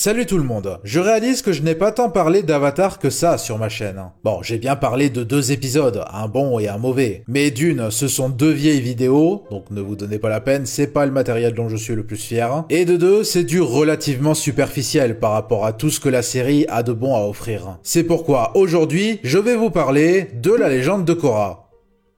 Salut tout le monde, je réalise que je n'ai pas tant parlé d'Avatar que ça sur ma chaîne. Bon, j'ai bien parlé de 2 épisodes, un bon et un mauvais. Mais d'une, ce sont 2 vieilles vidéos, donc ne vous donnez pas la peine, c'est pas le matériel dont je suis le plus fier. Et de 2, c'est du relativement superficiel par rapport à tout ce que la série a de bon à offrir. C'est pourquoi aujourd'hui, je vais vous parler de la légende de Korra.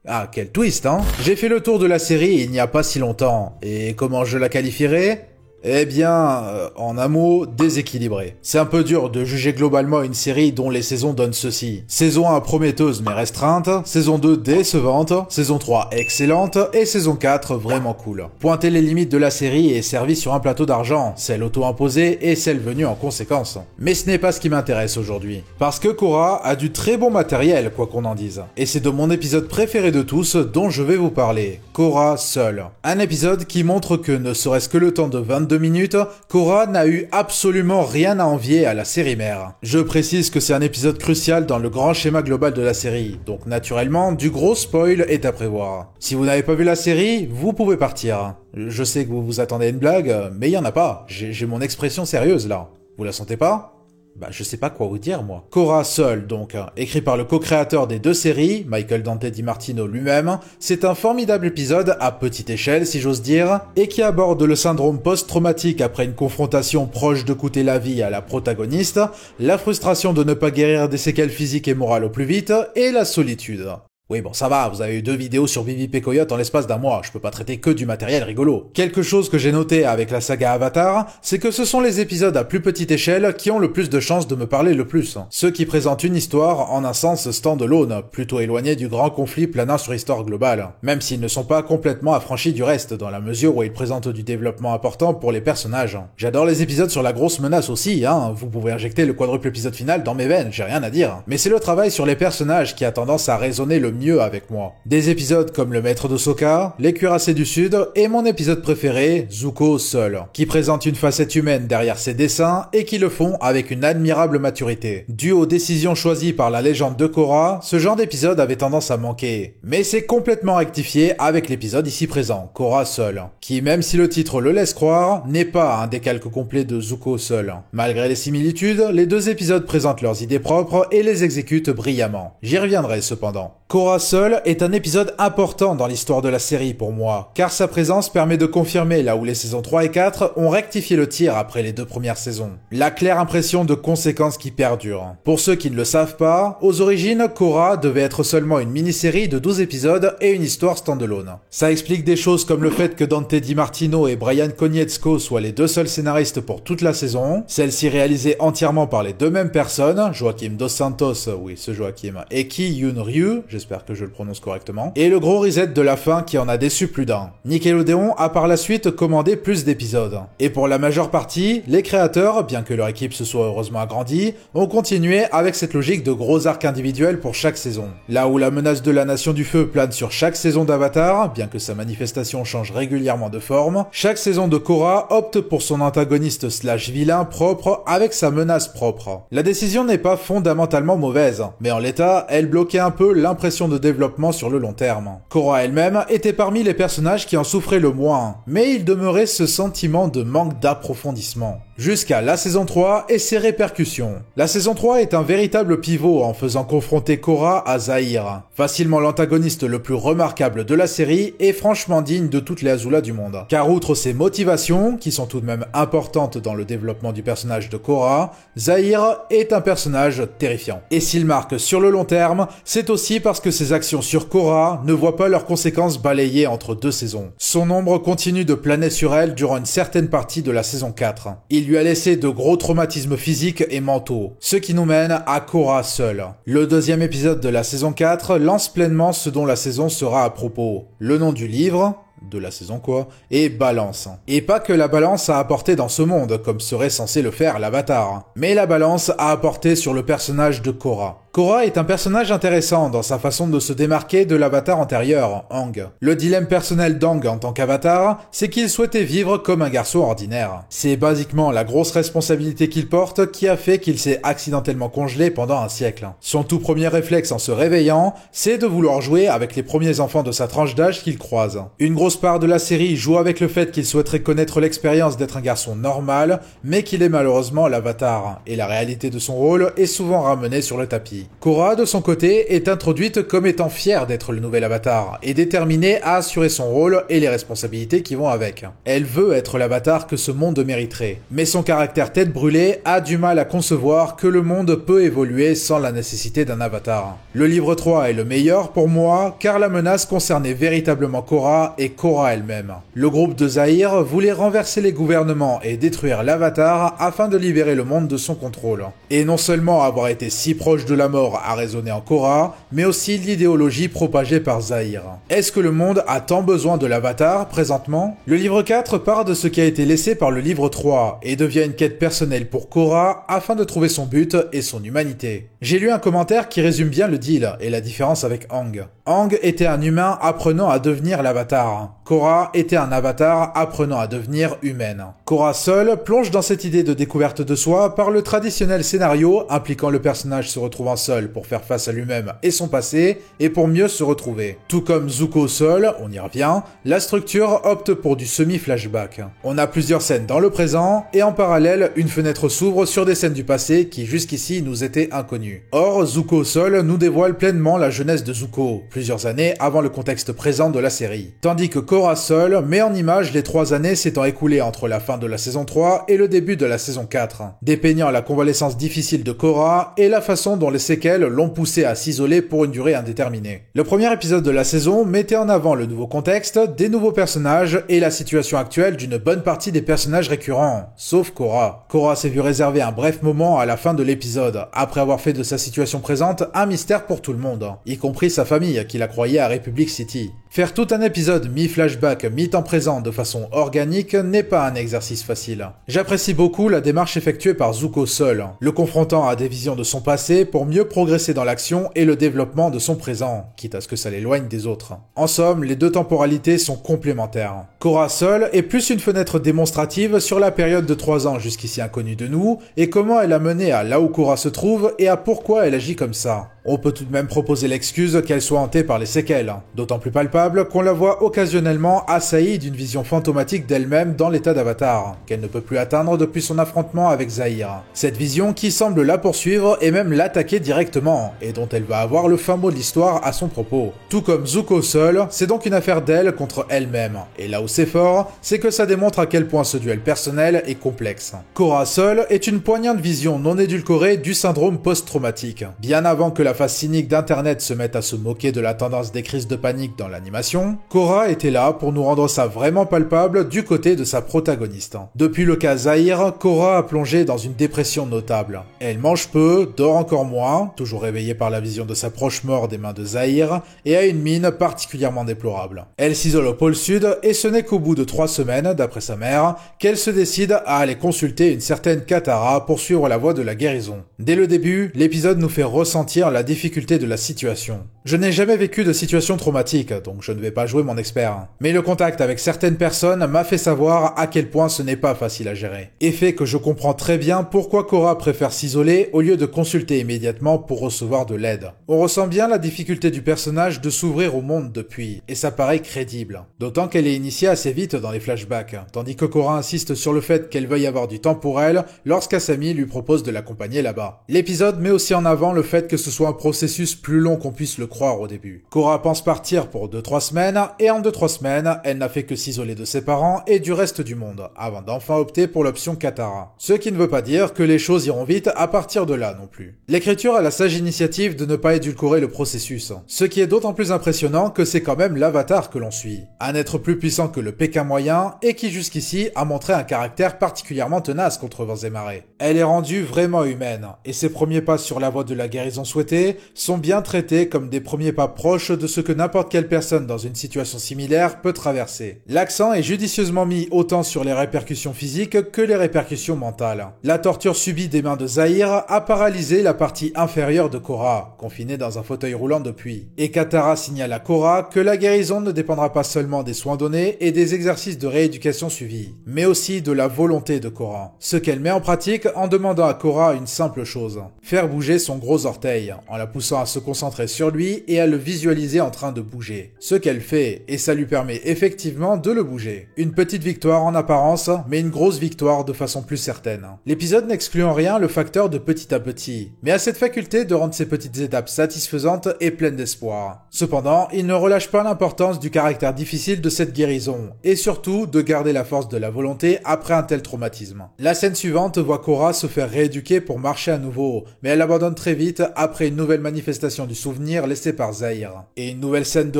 Ah, quel twist, hein? J'ai fait le tour de la série il n'y a pas si longtemps, et comment je la qualifierais? Eh bien, en un mot, déséquilibré. C'est un peu dur de juger globalement une série dont les saisons donnent ceci. Saison 1 prometteuse mais restreinte, saison 2 décevante, saison 3 excellente, et saison 4 vraiment cool. Pointer les limites de la série est servi sur un plateau d'argent, celle auto-imposée et celle venue en conséquence. Mais ce n'est pas ce qui m'intéresse aujourd'hui. Parce que Korra a du très bon matériel, quoi qu'on en dise. Et c'est de mon épisode préféré de tous dont je vais vous parler. Korra seule. Un épisode qui montre que ne serait-ce que le temps de 22 minutes, Korra n'a eu absolument rien à envier à la série mère. Je précise que c'est un épisode crucial dans le grand schéma global de la série, donc naturellement, du gros spoil est à prévoir. Si vous n'avez pas vu la série, vous pouvez partir. Je sais que vous vous attendez à une blague, mais il y en a pas. J'ai mon expression sérieuse là. Vous la sentez pas ? Bah, je sais pas quoi vous dire, moi. Korra seul, donc, écrit par le co-créateur des 2 séries, Michael Dante DiMartino lui-même, c'est un formidable épisode, à petite échelle si j'ose dire, et qui aborde le syndrome post-traumatique après une confrontation proche de coûter la vie à la protagoniste, la frustration de ne pas guérir des séquelles physiques et morales au plus vite, et la solitude. Oui bon ça va, vous avez eu 2 vidéos sur Vivi Pekoyot en l'espace d'un mois, je peux pas traiter que du matériel rigolo. Quelque chose que j'ai noté avec la saga Avatar, c'est que ce sont les épisodes à plus petite échelle qui ont le plus de chances de me parler le plus. Ceux qui présentent une histoire en un sens stand-alone, plutôt éloigné du grand conflit planant sur l'histoire globale. Même s'ils ne sont pas complètement affranchis du reste, dans la mesure où ils présentent du développement important pour les personnages. J'adore les épisodes sur la grosse menace aussi, hein, vous pouvez injecter le quadruple épisode final dans mes veines, j'ai rien à dire. Mais c'est le travail sur les personnages qui a tendance à résonner le mieux avec moi. Des épisodes comme Le Maître de Sokka, Les Cuirassés du Sud et mon épisode préféré, Zuko seul, qui présente une facette humaine derrière ses dessins et qui le font avec une admirable maturité. Dû aux décisions choisies par la légende de Korra, ce genre d'épisode avait tendance à manquer. Mais c'est complètement rectifié avec l'épisode ici présent, Korra seul, qui même si le titre le laisse croire, n'est pas un décalque complet de Zuko seul. Malgré les similitudes, les 2 épisodes présentent leurs idées propres et les exécutent brillamment. J'y reviendrai cependant. Korra seul est un épisode important dans l'histoire de la série pour moi, car sa présence permet de confirmer là où les saisons 3 et 4 ont rectifié le tir après les 2 premières saisons. La claire impression de conséquences qui perdurent. Pour ceux qui ne le savent pas, aux origines, Korra devait être seulement une mini-série de 12 épisodes et une histoire standalone. Ça explique des choses comme le fait que Dante DiMartino et Brian Konietzko soient les 2 seuls scénaristes pour toute la saison, celle-ci réalisée entièrement par les 2 mêmes personnes, Joaquim Dos Santos, oui ce Joaquim, et Ki Yoon Ryu, j'espère que je le prononce correctement, et le gros reset de la fin qui en a déçu plus d'un. Nickelodeon a par la suite commandé plus d'épisodes. Et pour la majeure partie, les créateurs, bien que leur équipe se soit heureusement agrandie, ont continué avec cette logique de gros arcs individuels pour chaque saison. Là où la menace de la Nation du Feu plane sur chaque saison d'Avatar, bien que sa manifestation change régulièrement de forme, chaque saison de Korra opte pour son antagoniste slash vilain propre avec sa menace propre. La décision n'est pas fondamentalement mauvaise, mais en l'état, elle bloquait un peu l'impression de développement sur le long terme. Korra elle-même était parmi les personnages qui en souffraient le moins, mais il demeurait ce sentiment de manque d'approfondissement. Jusqu'à la saison 3 et ses répercussions. La saison 3 est un véritable pivot en faisant confronter Korra à Zahir, facilement l'antagoniste le plus remarquable de la série et franchement digne de toutes les Azula du monde. Car outre ses motivations, qui sont tout de même importantes dans le développement du personnage de Korra, Zahir est un personnage terrifiant. Et s'il marque sur le long terme, c'est aussi parce que ses actions sur Korra ne voient pas leurs conséquences balayées entre 2 saisons. Son ombre continue de planer sur elle durant une certaine partie de la saison 4. Il lui a laissé de gros traumatismes physiques et mentaux, ce qui nous mène à Korra seul. Le 2e épisode de la saison 4 lance pleinement ce dont la saison sera à propos. Le nom du livre, de la saison quoi, et balance. Et pas que la balance a apporté dans ce monde, comme serait censé le faire l'Avatar, mais la balance a apporté sur le personnage de Korra. Korra est un personnage intéressant dans sa façon de se démarquer de l'avatar antérieur, Aang. Le dilemme personnel d'Aang en tant qu'avatar, c'est qu'il souhaitait vivre comme un garçon ordinaire. C'est basiquement la grosse responsabilité qu'il porte qui a fait qu'il s'est accidentellement congelé pendant un siècle. Son tout premier réflexe en se réveillant, c'est de vouloir jouer avec les premiers enfants de sa tranche d'âge qu'il croise. Une grosse part de la série joue avec le fait qu'il souhaiterait connaître l'expérience d'être un garçon normal, mais qu'il est malheureusement l'avatar, et la réalité de son rôle est souvent ramenée sur le tapis. Korra, de son côté, est introduite comme étant fière d'être le nouvel avatar, et déterminée à assurer son rôle et les responsabilités qui vont avec. Elle veut être l'avatar que ce monde mériterait, mais son caractère tête brûlée a du mal à concevoir que le monde peut évoluer sans la nécessité d'un avatar. Le livre 3 est le meilleur pour moi, car la menace concernait véritablement Korra et Korra elle-même. Le groupe de Zahir voulait renverser les gouvernements et détruire l'avatar afin de libérer le monde de son contrôle. Et non seulement avoir été si proche de la mort a résonné en Korra, mais aussi l'idéologie propagée par Zahir. Est-ce que le monde a tant besoin de l'avatar présentement? Le livre 4 part de ce qui a été laissé par le livre 3 et devient une quête personnelle pour Korra afin de trouver son but et son humanité. J'ai lu un commentaire qui résume bien le deal et la différence avec Aang. Aang était un humain apprenant à devenir l'avatar. Korra était un avatar apprenant à devenir humaine. Korra seule plonge dans cette idée de découverte de soi par le traditionnel scénario impliquant le personnage se retrouvant seul pour faire face à lui-même et son passé et pour mieux se retrouver. Tout comme Zuko seul, on y revient, la structure opte pour du semi-flashback. On a plusieurs scènes dans le présent et en parallèle une fenêtre s'ouvre sur des scènes du passé qui jusqu'ici nous étaient inconnues. Or, Zuko seul nous dévoile pleinement la jeunesse de Zuko, plusieurs années avant le contexte présent de la série. Tandis que Korra seul met en image les 3 années s'étant écoulées entre la fin de la saison 3 et le début de la saison 4, dépeignant la convalescence difficile de Korra et la façon dont les séquelles l'ont poussé à s'isoler pour une durée indéterminée. Le premier épisode de la saison mettait en avant le nouveau contexte, des nouveaux personnages et la situation actuelle d'une bonne partie des personnages récurrents, sauf Korra. Korra s'est vu réserver un bref moment à la fin de l'épisode, après avoir fait de sa situation présente un mystère pour tout le monde, y compris sa famille qui la croyait à Republic City. Faire tout un épisode mi-flashback, mi-temps présent de façon organique n'est pas un exercice facile. J'apprécie beaucoup la démarche effectuée par Zuko seul, le confrontant à des visions de son passé pour mieux progresser dans l'action et le développement de son présent, quitte à ce que ça l'éloigne des autres. En somme, les deux temporalités sont complémentaires. Korra seul est plus une fenêtre démonstrative sur la période de 3 ans jusqu'ici inconnue de nous, et comment elle a mené à là où Korra se trouve et à pourquoi elle agit comme ça. On peut tout de même proposer l'excuse qu'elle soit hantée par les séquelles, d'autant plus palpable qu'on la voit occasionnellement assaillie d'une vision fantomatique d'elle-même dans l'état d'avatar, qu'elle ne peut plus atteindre depuis son affrontement avec Zahir. Cette vision qui semble la poursuivre et même l'attaquer directement, et dont elle va avoir le fin mot de l'histoire à son propos. Tout comme Zuko seul, c'est donc une affaire d'elle contre elle-même, et là où c'est fort, c'est que ça démontre à quel point ce duel personnel est complexe. Korra seul est une poignante vision non édulcorée du syndrome post-traumatique. Bien avant que la face cynique d'internet se mette à se moquer de la tendance des crises de panique dans l'animation, Korra était là pour nous rendre ça vraiment palpable du côté de sa protagoniste. Depuis le cas Zahir, Korra a plongé dans une dépression notable. Elle mange peu, dort encore moins, toujours réveillée par la vision de sa proche mort des mains de Zahir, et a une mine particulièrement déplorable. Elle s'isole au pôle sud, et ce n'est qu'au bout de 3 semaines, d'après sa mère, qu'elle se décide à aller consulter une certaine Katara pour suivre la voie de la guérison. Dès le début, l'épisode nous fait ressentir la difficulté de la situation. Je n'ai jamais vécu de situation traumatique, donc je ne vais pas jouer mon expert. Mais le contact avec certaines personnes m'a fait savoir à quel point ce n'est pas facile à gérer. Et fait que je comprends très bien pourquoi Korra préfère s'isoler au lieu de consulter immédiatement pour recevoir de l'aide. On ressent bien la difficulté du personnage de s'ouvrir au monde depuis, et ça paraît crédible. D'autant qu'elle est initiée assez vite dans les flashbacks, tandis que Korra insiste sur le fait qu'elle veuille avoir du temps pour elle lorsqu'Asami lui propose de l'accompagner là-bas. L'épisode met aussi en avant le fait que ce soit un processus plus long qu'on puisse le croire au début. Korra pense partir pour 2-3 semaines, et en 2-3 semaines, elle n'a fait que s'isoler de ses parents et du reste du monde, avant d'enfin opter pour l'option Katara. Ce qui ne veut pas dire que les choses iront vite à partir de là non plus. L'écriture a la sage initiative de ne pas édulcorer le processus, ce qui est d'autant plus impressionnant que c'est quand même l'avatar que l'on suit. Un être plus puissant que le Pékin moyen, et qui jusqu'ici a montré un caractère particulièrement tenace contre vents et marées. Elle est rendue vraiment humaine, et ses premiers pas sur la voie de la guérison souhaitée sont bien traités comme des premiers pas proches de ce que n'importe quelle personne personne dans une situation similaire peut traverser. L'accent est judicieusement mis autant sur les répercussions physiques que les répercussions mentales. La torture subie des mains de Zahir a paralysé la partie inférieure de Korra, confinée dans un fauteuil roulant depuis. Et Katara signale à Korra que la guérison ne dépendra pas seulement des soins donnés et des exercices de rééducation suivis, mais aussi de la volonté de Korra. Ce qu'elle met en pratique en demandant à Korra une simple chose, faire bouger son gros orteil, en la poussant à se concentrer sur lui et à le visualiser en train de bouger. Ce qu'elle fait, et ça lui permet effectivement de le bouger. Une petite victoire en apparence, mais une grosse victoire de façon plus certaine. L'épisode n'exclut en rien le facteur de petit à petit, mais a cette faculté de rendre ces petites étapes satisfaisantes et pleines d'espoir. Cependant, il ne relâche pas l'importance du caractère difficile de cette guérison, et surtout de garder la force de la volonté après un tel traumatisme. La scène suivante voit Korra se faire rééduquer pour marcher à nouveau, mais elle abandonne très vite après une nouvelle manifestation du souvenir laissée par Zahir. Et une nouvelle scène de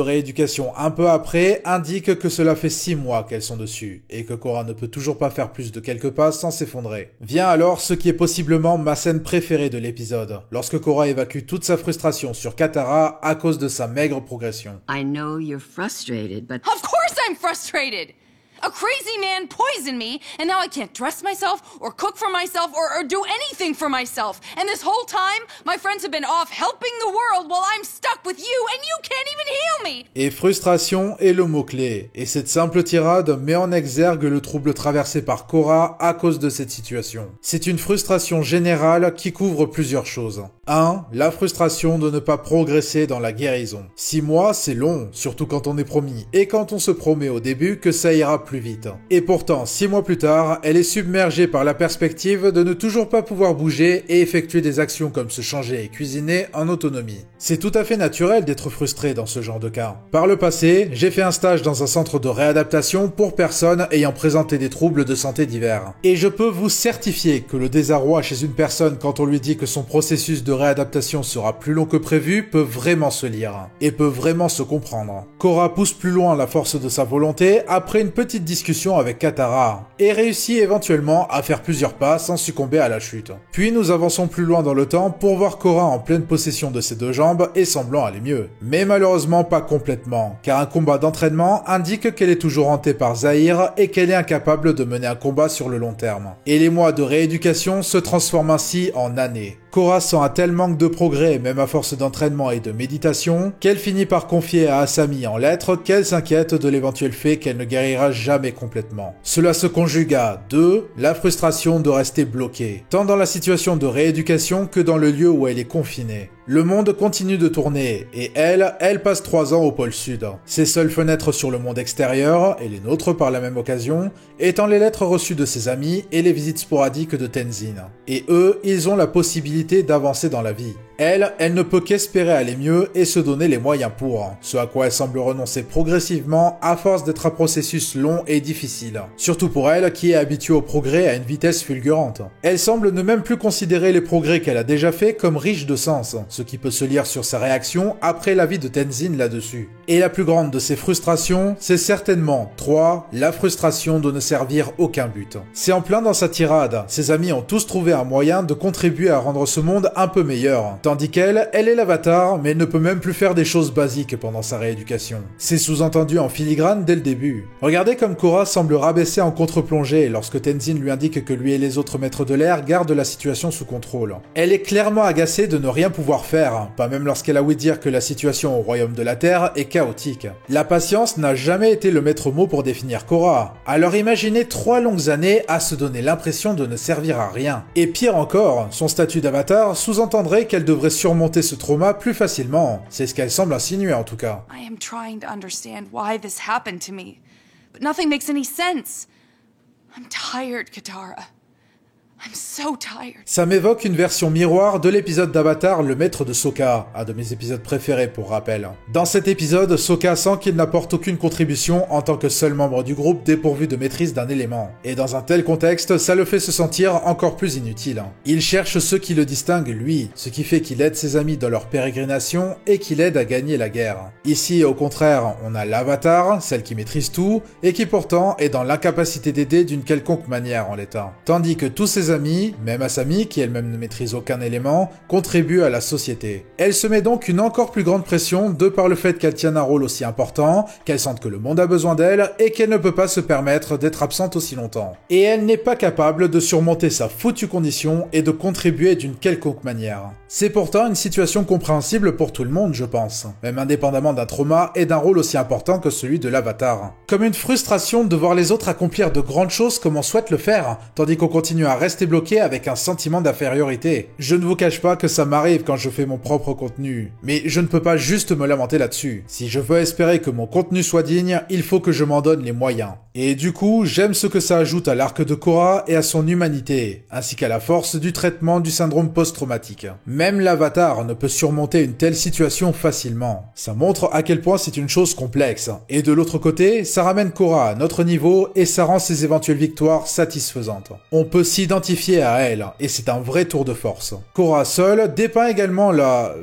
rééducation un peu après indique que cela fait 6 mois qu'elles sont dessus, et que Korra ne peut toujours pas faire plus de quelques pas sans s'effondrer. Vient alors ce qui est possiblement ma scène préférée de l'épisode, lorsque Korra évacue toute sa frustration sur Katara à cause de sa maigre progression. I know you're frustrated, but... Of course I'm frustrated! A crazy man poisoned me, and now I can't dress myself, or cook for myself, or do anything for myself. And this whole time, my friends have been off helping the world while I'm stuck with you, and you can't even heal me! Et frustration est le mot-clé, et cette simple tirade met en exergue le trouble traversé par Korra à cause de cette situation. C'est une frustration générale qui couvre plusieurs choses. 1. La frustration de ne pas progresser dans la guérison. 6 mois, c'est long, surtout quand on est promis, et quand on se promet au début que ça ira plus vite. Et pourtant, 6 mois plus tard, elle est submergée par la perspective de ne toujours pas pouvoir bouger et effectuer des actions comme se changer et cuisiner en autonomie. C'est tout à fait naturel d'être frustré dans ce genre de cas. Par le passé, j'ai fait un stage dans un centre de réadaptation pour personnes ayant présenté des troubles de santé divers. Et je peux vous certifier que le désarroi chez une personne quand on lui dit que son processus de réadaptation sera plus long que prévu peut vraiment se lire, et peut vraiment se comprendre. Korra pousse plus loin la force de sa volonté après une petite discussion avec Katara, et réussit éventuellement à faire plusieurs pas sans succomber à la chute. Puis nous avançons plus loin dans le temps pour voir Korra en pleine possession de ses 2 jambes et semblant aller mieux. Mais malheureusement pas complètement, car un combat d'entraînement indique qu'elle est toujours hantée par Zahir et qu'elle est incapable de mener un combat sur le long terme. Et les mois de rééducation se transforment ainsi en années. Korra sent un tel manque de progrès, même à force d'entraînement et de méditation, qu'elle finit par confier à Asami en lettres qu'elle s'inquiète de l'éventuel fait qu'elle ne guérira jamais complètement. Cela se conjugue à 2. La frustration de rester bloquée, tant dans la situation de rééducation que dans le lieu où elle est confinée. Le monde continue de tourner, et elle passe 3 ans au pôle sud. Ses seules fenêtres sur le monde extérieur, et les nôtres par la même occasion, étant les lettres reçues de ses amis et les visites sporadiques de Tenzin. Et eux, ils ont la possibilité d'avancer dans la vie. Elle ne peut qu'espérer aller mieux et se donner les moyens pour, ce à quoi elle semble renoncer progressivement à force d'être un processus long et difficile. Surtout pour elle qui est habituée au progrès à une vitesse fulgurante. Elle semble ne même plus considérer les progrès qu'elle a déjà faits comme riches de sens, ce qui peut se lire sur sa réaction après l'avis de Tenzin là-dessus. Et la plus grande de ses frustrations, c'est certainement 3. La frustration de ne servir aucun but. C'est en plein dans sa tirade, ses amis ont tous trouvé un moyen de contribuer à rendre ce monde un peu meilleur. Tandis qu'elle est l'avatar, mais elle ne peut même plus faire des choses basiques pendant sa rééducation. C'est sous-entendu en filigrane dès le début. Regardez comme Korra semble rabaisser en contre-plongée lorsque Tenzin lui indique que lui et les autres maîtres de l'air gardent la situation sous contrôle. Elle est clairement agacée de ne rien pouvoir faire, pas même lorsqu'elle a ouï dire que la situation au royaume de la Terre est chaotique. La patience n'a jamais été le maître mot pour définir Korra. Alors imaginez 3 longues années à se donner l'impression de ne servir à rien. Et pire encore, son statut d'avatar sous-entendrait qu'elle devrait surmonter ce trauma plus facilement. C'est ce qu'elle semble insinuer en tout cas. I am trying to understand why this happened to me, but nothing makes any sense. I'm tired, Katara. I'm so tired. Ça m'évoque une version miroir de l'épisode d'Avatar, le maître de Sokka, un de mes épisodes préférés pour rappel. Dans cet épisode, Sokka sent qu'il n'apporte aucune contribution en tant que seul membre du groupe dépourvu de maîtrise d'un élément. Et dans un tel contexte, ça le fait se sentir encore plus inutile. Il cherche ce qui le distingue lui, ce qui fait qu'il aide ses amis dans leur pérégrination et qu'il aide à gagner la guerre. Ici, au contraire, on a l'Avatar, celle qui maîtrise tout, et qui pourtant est dans l'incapacité d'aider d'une quelconque manière en l'état. Tandis que tous ses ses amis, même Asami, qui elle-même ne maîtrise aucun élément, contribuent à la société. Elle se met donc une encore plus grande pression de par le fait qu'elle tienne un rôle aussi important, qu'elle sente que le monde a besoin d'elle et qu'elle ne peut pas se permettre d'être absente aussi longtemps. Et elle n'est pas capable de surmonter sa foutue condition et de contribuer d'une quelconque manière. C'est pourtant une situation compréhensible pour tout le monde, je pense, même indépendamment d'un trauma et d'un rôle aussi important que celui de l'avatar. Comme une frustration de voir les autres accomplir de grandes choses comme on souhaite le faire, tandis qu'on continue à rester bloqué avec un sentiment d'infériorité. Je ne vous cache pas que ça m'arrive quand je fais mon propre contenu, mais je ne peux pas juste me lamenter là-dessus. Si je veux espérer que mon contenu soit digne, il faut que je m'en donne les moyens. Et du coup, j'aime ce que ça ajoute à l'arc de Korra et à son humanité, ainsi qu'à la force du traitement du syndrome post-traumatique. Même l'avatar ne peut surmonter une telle situation facilement. Ça montre à quel point c'est une chose complexe. Et de l'autre côté, ça ramène Korra à notre niveau et ça rend ses éventuelles victoires satisfaisantes. On peut s'identifier à elle, et c'est un vrai tour de force. Korra seule dépeint également la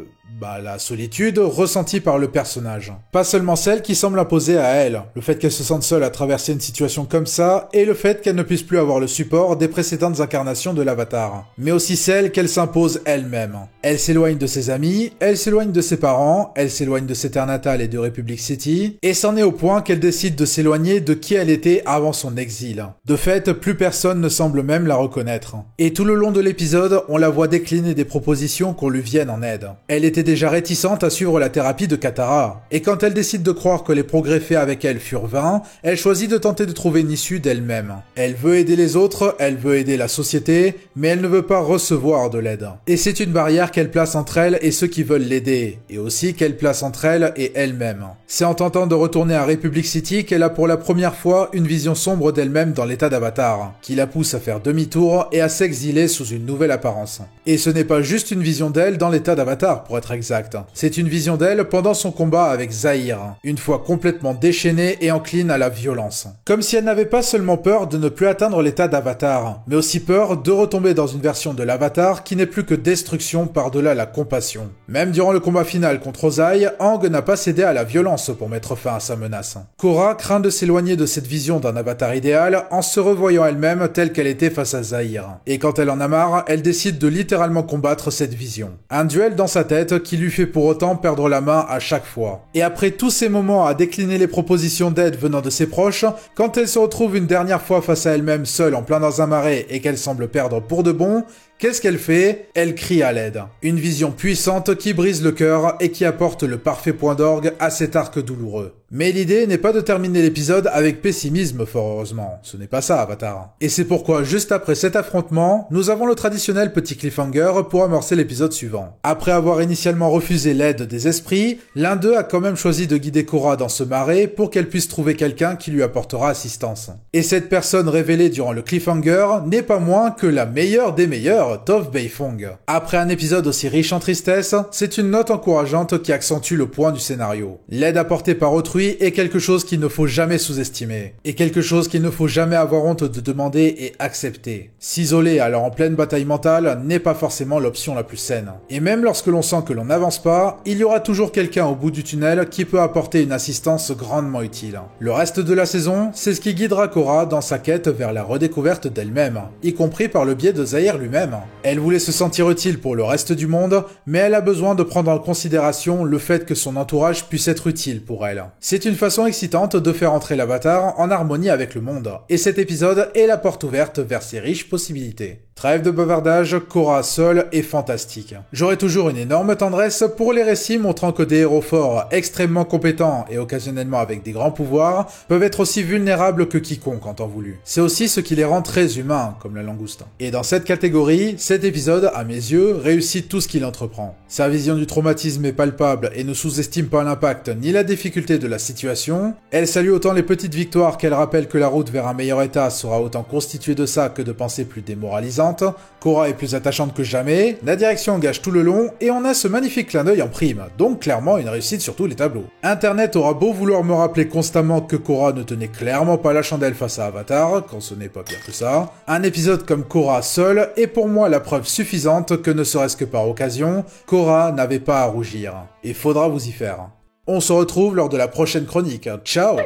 solitude ressentie par le personnage. Pas seulement celle qui semble imposer à elle, le fait qu'elle se sente seule à traverser une situation comme ça, et le fait qu'elle ne puisse plus avoir le support des précédentes incarnations de l'avatar, mais aussi celle qu'elle s'impose elle-même. Elle s'éloigne de ses amis, elle s'éloigne de ses parents, elle s'éloigne de ses terres natales et de Republic City, et c'en est au point qu'elle décide de s'éloigner de qui elle était avant son exil. De fait, plus personne ne semble même la reconnaître. Et tout le long de l'épisode, on la voit décliner des propositions qu'on lui vienne en aide. Elle était déjà réticente à suivre la thérapie de Katara, et quand elle décide de croire que les progrès faits avec elle furent vains, elle choisit de tenter de trouver une issue d'elle-même. Elle veut aider les autres, elle veut aider la société, mais elle ne veut pas recevoir de l'aide. Et c'est une barrière qu'elle place entre elle et ceux qui veulent l'aider, et aussi qu'elle place entre elle et elle-même. C'est en tentant de retourner à Republic City qu'elle a pour la première fois une vision sombre d'elle-même dans l'état d'avatar, qui la pousse à faire demi-tour et à s'exiler sous une nouvelle apparence. Et ce n'est pas juste une vision d'elle dans l'état d'avatar, pour être exact. C'est une vision d'elle pendant son combat avec Zahir, une fois complètement déchaînée et encline à la violence. Comme si elle n'avait pas seulement peur de ne plus atteindre l'état d'avatar, mais aussi peur de retomber dans une version de l'avatar qui n'est plus que destruction par-delà la compassion. Même durant le combat final contre Ozai, Aang n'a pas cédé à la violence pour mettre fin à sa menace. Korra craint de s'éloigner de cette vision d'un avatar idéal en se revoyant elle-même telle qu'elle était face à Zahir. Et quand elle en a marre, elle décide de littéralement combattre cette vision. Un duel dans sa tête qui lui fait pour autant perdre la main à chaque fois. Et après tous ces moments à décliner les propositions d'aide venant de ses proches, quand elle se retrouve une dernière fois face à elle-même seule en plein dans un marais et qu'elle semble perdre pour de bon, qu'est-ce qu'elle fait? Elle crie à l'aide. Une vision puissante qui brise le cœur et qui apporte le parfait point d'orgue à cet arc douloureux. Mais l'idée n'est pas de terminer l'épisode avec pessimisme, fort heureusement. Ce n'est pas ça, Avatar. Et c'est pourquoi, juste après cet affrontement, nous avons le traditionnel petit cliffhanger pour amorcer l'épisode suivant. Après avoir initialement refusé l'aide des esprits, l'un d'eux a quand même choisi de guider Korra dans ce marais pour qu'elle puisse trouver quelqu'un qui lui apportera assistance. Et cette personne révélée durant le cliffhanger n'est pas moins que la meilleure des meilleures, Toph Beifong. Après un épisode aussi riche en tristesse, c'est une note encourageante qui accentue le point du scénario. L'aide apportée par autrui est quelque chose qu'il ne faut jamais sous-estimer, et quelque chose qu'il ne faut jamais avoir honte de demander et accepter. S'isoler alors en pleine bataille mentale n'est pas forcément l'option la plus saine. Et même lorsque l'on sent que l'on n'avance pas, il y aura toujours quelqu'un au bout du tunnel qui peut apporter une assistance grandement utile. Le reste de la saison, c'est ce qui guidera Korra dans sa quête vers la redécouverte d'elle-même, y compris par le biais de Zahir lui-même. Elle voulait se sentir utile pour le reste du monde, mais elle a besoin de prendre en considération le fait que son entourage puisse être utile pour elle. C'est une façon excitante de faire entrer l'avatar en harmonie avec le monde, et cet épisode est la porte ouverte vers ses riches possibilités. Trêve de bavardage, Korra seule est fantastique. J'aurai toujours une énorme tendresse pour les récits montrant que des héros forts, extrêmement compétents et occasionnellement avec des grands pouvoirs, peuvent être aussi vulnérables que quiconque en temps voulu. C'est aussi ce qui les rend très humains, comme la langouste. Et dans cette catégorie, cet épisode, à mes yeux, réussit tout ce qu'il entreprend. Sa vision du traumatisme est palpable et ne sous-estime pas l'impact ni la difficulté de la situation. Elle salue autant les petites victoires qu'elle rappelle que la route vers un meilleur état sera autant constituée de ça que de pensées plus démoralisantes. Korra est plus attachante que jamais, la direction engage tout le long et on a ce magnifique clin d'œil en prime, donc clairement une réussite sur tous les tableaux. Internet aura beau vouloir me rappeler constamment que Korra ne tenait clairement pas la chandelle face à Avatar, quand ce n'est pas pire que ça, un épisode comme Korra seul est pour moi la preuve suffisante que ne serait-ce que par occasion, Korra n'avait pas à rougir. Et faudra vous y faire. On se retrouve lors de la prochaine chronique. Ciao!